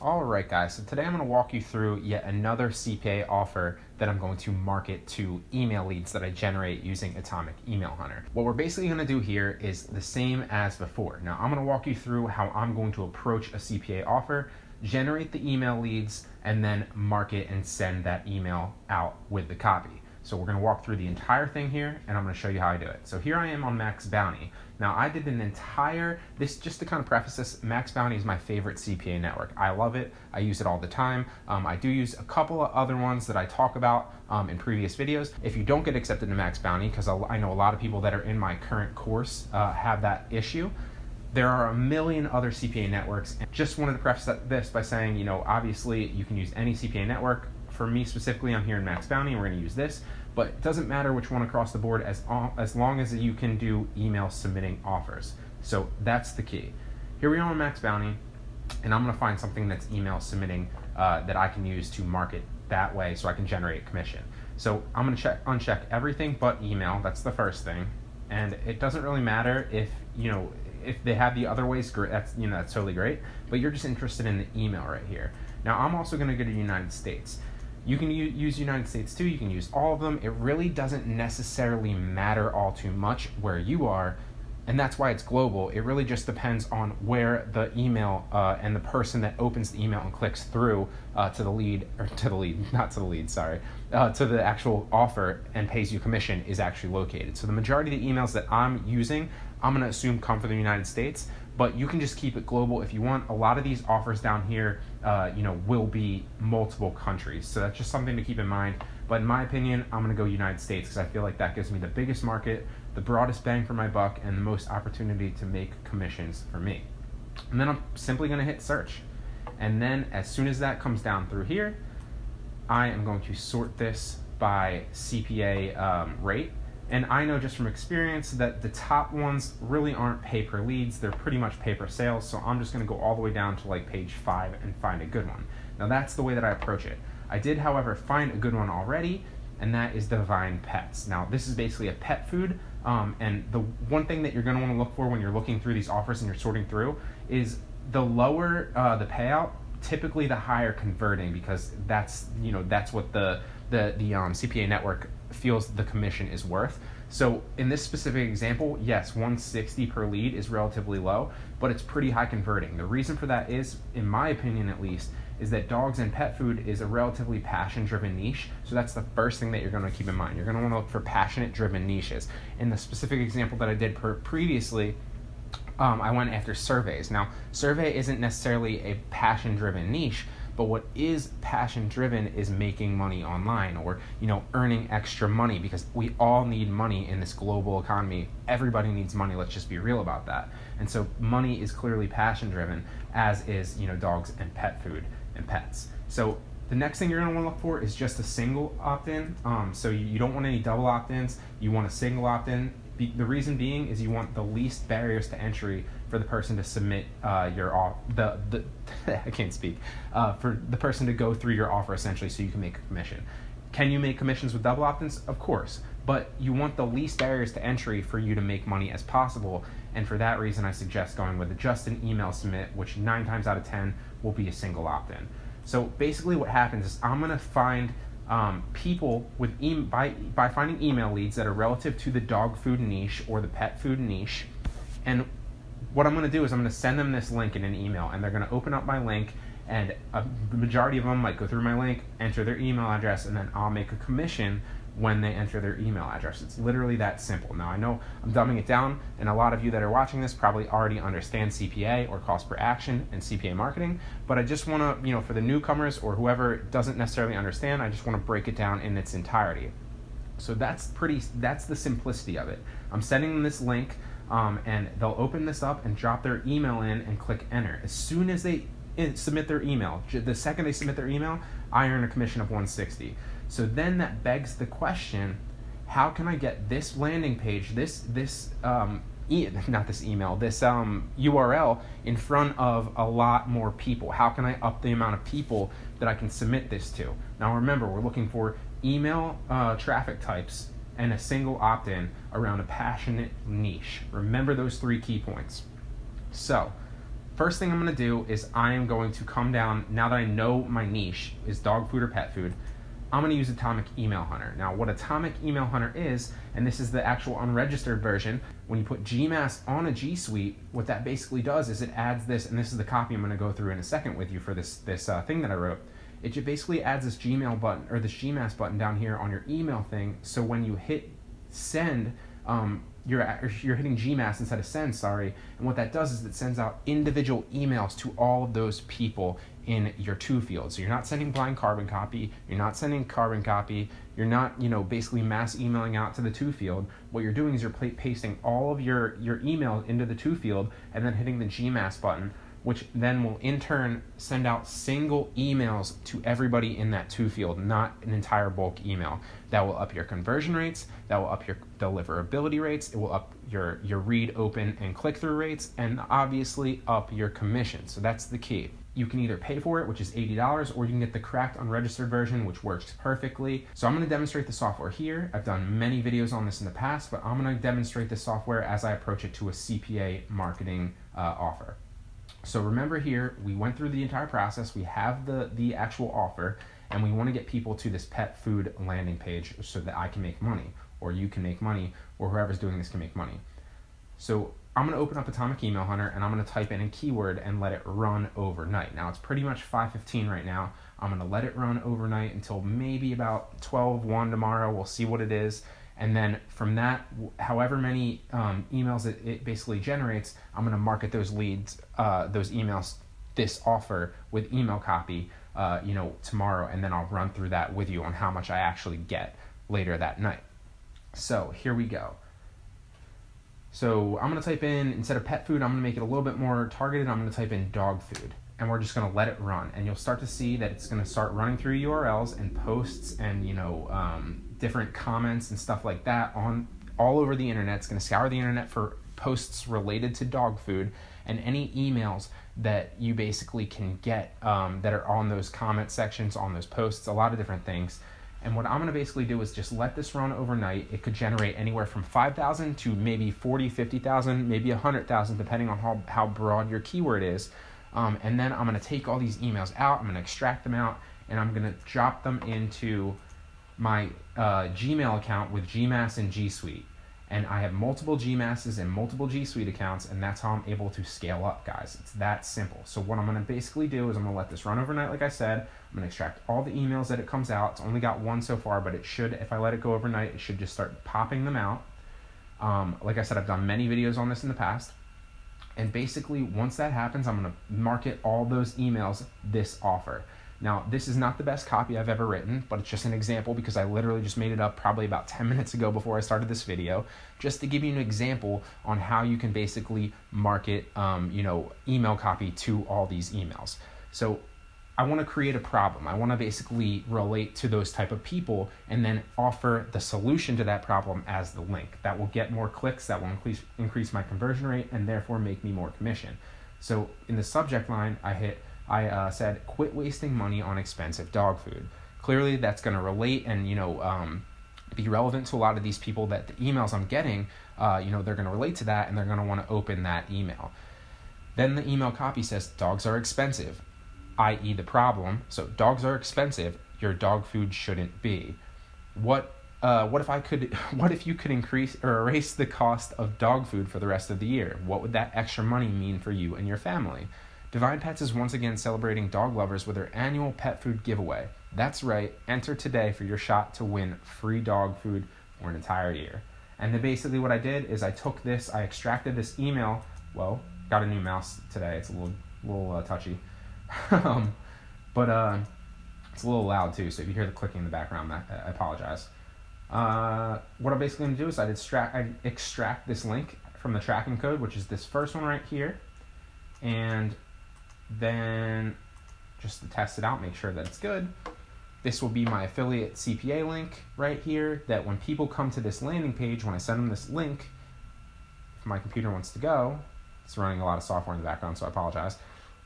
Alright guys, so today I'm going to walk you through yet another CPA offer that I'm going to market to email leads that I generate using Atomic Email Hunter. What we're basically going to do here is the same as before. Now I'm going to walk you through how I'm going to approach a CPA offer, generate the email leads, and then market and send that email out with the copy. So we're going to walk through the entire thing here, and I'm going to show you how I do it. So here I am on Max Bounty. Now I did an entire, just to kind of preface this, Max Bounty is my favorite CPA network. I love it. I use it all the time. I do use a couple of other ones that I talk about in previous videos. If you don't get accepted to Max Bounty, because I know a lot of people that are in my current course have that issue, there are a million other CPA networks. And just wanted to preface this by saying, you know, obviously you can use any CPA network. For me specifically, I'm here in Max Bounty, and we're going to use this, but it doesn't matter which one across the board as long as you can do email submitting offers. So that's the key. Here we are on Max Bounty, and I'm going to find something that's email submitting that I can use to market that way so I can generate commission. So I'm going to uncheck everything but email. That's the first thing, and it doesn't really matter if they have the other ways. That's totally great, but you're just interested in the email right here. Now I'm also going to go to United States. You can use United States too, you can use all of them. It really doesn't necessarily matter all too much where you are, and that's why it's global. It really just depends on where the email and the person that opens the email and clicks through to the actual offer and pays you commission is actually located. So the majority of the emails that I'm using, I'm going to assume come from the United States, but you can just keep it global if you want. A lot of these offers down here, will be multiple countries. So that's just something to keep in mind. But in my opinion, I'm going to go United States because I feel like that gives me the biggest market, the broadest bang for my buck, and the most opportunity to make commissions for me. And then I'm simply going to hit search. And then as soon as that comes down through here, I am going to sort this by CPA rate. And I know just from experience that the top ones really aren't pay per leads, they're pretty much pay per sales, so I'm just gonna go all the way down to like page 5 and find a good one. Now that's the way that I approach it. I did, however, find a good one already, and that is Divine Pets. Now this is basically a pet food, and the one thing that you're gonna wanna look for when you're looking through these offers and you're sorting through is the lower the payout, typically the higher converting, because that's what the CPA network feels the commission is worth. So in this specific example, yes, 160 per lead is relatively low, but it's pretty high converting. The reason for that is, in my opinion at least, is that dogs and pet food is a relatively passion-driven niche. So that's the first thing that you're going to keep in mind. You're going to want to look for passionate-driven niches. In the specific example that I did previously, I went after surveys. Now, survey isn't necessarily a passion-driven niche, but what is passion-driven is making money online, or earning extra money, because we all need money in this global economy. Everybody needs money. Let's just be real about that. And so money is clearly passion-driven, as is dogs and pet food and pets. So the next thing you're going to want to look for is just a single opt-in. So you don't want any double opt-ins. You want a single opt-in. The reason being is you want the least barriers to entry for the person to submit I can't speak, for the person to go through your offer essentially, so you can make a commission. Can you make commissions with double opt-ins? Of course, but you want the least barriers to entry for you to make money as possible, and for that reason I suggest going with just an email submit, which 9 times out of 10 will be a single opt-in. So basically what happens is I'm going to find people with by finding email leads that are relative to the dog food niche or the pet food niche, and what I'm going to do is I'm going to send them this link in an email, and they're going to open up my link, and the majority of them might go through my link, enter their email address, and then I'll make a commission when they enter their email address. It's literally that simple. Now I know I'm dumbing it down, and a lot of you that are watching this probably already understand CPA, or cost per action, and CPA marketing, but I just want to, for the newcomers or whoever doesn't necessarily understand, I just want to break it down in its entirety. So that's the simplicity of it. I'm sending them this link, and they'll open this up and drop their email in and click enter. As soon as they submit their email, the second they submit their email, I earn a commission of 160. So then that begs the question, how can I get this landing page, this URL in front of a lot more people? How can I up the amount of people that I can submit this to? Now remember, we're looking for email traffic types and a single opt-in around a passionate niche. Remember those 3 key points. So first thing I'm going to do is I am going to come down, now that I know my niche is dog food or pet food, I'm going to use Atomic Email Hunter. Now, what Atomic Email Hunter is, and this is the actual unregistered version, when you put GMass on a G Suite, what that basically does is it adds this, and this is the copy I'm going to go through in a second with you for this thing that I wrote. It just basically adds this Gmail button, or this GMass button down here on your email thing, so when you hit send, you're hitting GMass instead of send, sorry, and what that does is it sends out individual emails to all of those people in your to field. So you're not sending blind carbon copy, you're not sending carbon copy, you're not, basically mass emailing out to the to field. What you're doing is you're pasting all of your email into the to field and then hitting the GMass button, which then will in turn send out single emails to everybody in that to field, not an entire bulk email. That will up your conversion rates, that will up your deliverability rates, it will up your read, open, and click-through rates, and obviously up your commission. So that's the key. You can either pay for it, which is $80, or you can get the cracked unregistered version, which works perfectly. So I'm going to demonstrate the software here. I've done many videos on this in the past, but I'm going to demonstrate the software as I approach it to a CPA marketing offer. So remember here, we went through the entire process. We have the actual offer, and we want to get people to this pet food landing page so that I can make money, or you can make money, or whoever's doing this can make money. So I'm going to open up Atomic Email Hunter, and I'm going to type in a keyword and let it run overnight. Now, it's pretty much 5:15 right now. I'm going to let it run overnight until maybe about 12:01 tomorrow. We'll see what it is. And then from that, however many emails it basically generates, I'm going to market those leads, those emails, this offer with email copy, tomorrow. And then I'll run through that with you on how much I actually get later that night. So here we go. So I'm going to type in, instead of pet food, I'm going to make it a little bit more targeted. I'm going to type in dog food, and we're just going to let it run. And you'll start to see that it's going to start running through URLs and posts and, different comments and stuff like that on all over the internet. It's going to scour the internet for posts related to dog food and any emails that you basically can get that are on those comment sections, on those posts, a lot of different things. And what I'm going to basically do is just let this run overnight. It could generate anywhere from 5,000 to maybe 40, 50,000, maybe 100,000, depending on how broad your keyword is. And then I'm going to take all these emails out, I'm going to extract them out, and I'm going to drop them into my Gmail account with GMass and G Suite. And I have multiple GMasses and multiple G Suite accounts, and that's how I'm able to scale up, guys. It's that simple. So what I'm going to basically do is I'm going to let this run overnight, like I said. I'm going to extract all the emails that it comes out. It's only got one so far, but it should, if I let it go overnight, it should just start popping them out. Like I said, I've done many videos on this in the past. And basically, once that happens, I'm going to market all those emails this offer. Now, this is not the best copy I've ever written, but it's just an example because I literally just made it up probably about 10 minutes ago before I started this video, just to give you an example on how you can basically market, email copy to all these emails. So I want to create a problem. I want to basically relate to those type of people and then offer the solution to that problem as the link. That will get more clicks, that will increase my conversion rate, and therefore make me more commission. So in the subject line, I said, quit wasting money on expensive dog food. Clearly, that's going to relate and, be relevant to a lot of these people that the emails I'm getting, they're going to relate to that and they're going to want to open that email. Then the email copy says, dogs are expensive, i.e. the problem. So dogs are expensive, your dog food shouldn't be. What if you could increase or erase the cost of dog food for the rest of the year? What would that extra money mean for you and your family? Divine Pets is once again celebrating dog lovers with their annual pet food giveaway. That's right, enter today for your shot to win free dog food for an entire year. And then basically what I did is I extracted this email. Well, got a new mouse today. It's a little touchy. But it's a little loud too, so if you hear the clicking in the background, I apologize. What I'm basically going to do is I extract this link from the tracking code, which is this first one right here, and then just to test it out, make sure that it's good. This will be my affiliate CPA link right here, that when people come to this landing page, when I send them this link, if my computer wants to go, it's running a lot of software in the background, so I apologize.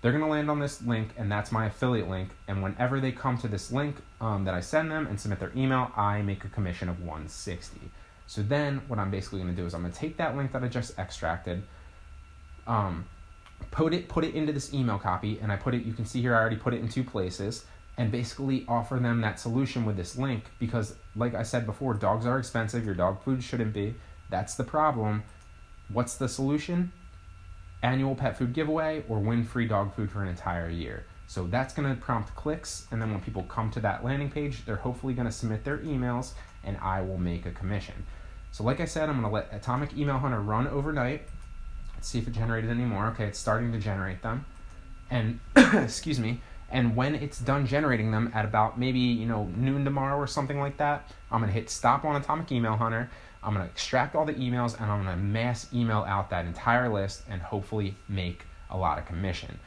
They're going to land on this link, and that's my affiliate link. And whenever they come to this link that I send them and submit their email, I make a commission of $160. So then what I'm basically going to do is I'm going to take that link that I just extracted, put it into this email copy, and you can see here I already put it in 2 places, and basically offer them that solution with this link, because like I said before, dogs are expensive, your dog food shouldn't be. That's the problem. What's the solution? Annual pet food giveaway or win free dog food for an entire year. So that's going to prompt clicks, and then when people come to that landing page, they're hopefully going to submit their emails, and I will make a commission. So like I said, I'm going to let Atomic Email Hunter run overnight. Let's see if it generated any more. Okay, it's starting to generate them. And excuse me. And when it's done generating them at about maybe noon tomorrow or something like that, I'm going to hit stop on Atomic Email Hunter. I'm going to extract all the emails, and I'm going to mass email out that entire list and hopefully make a lot of commission.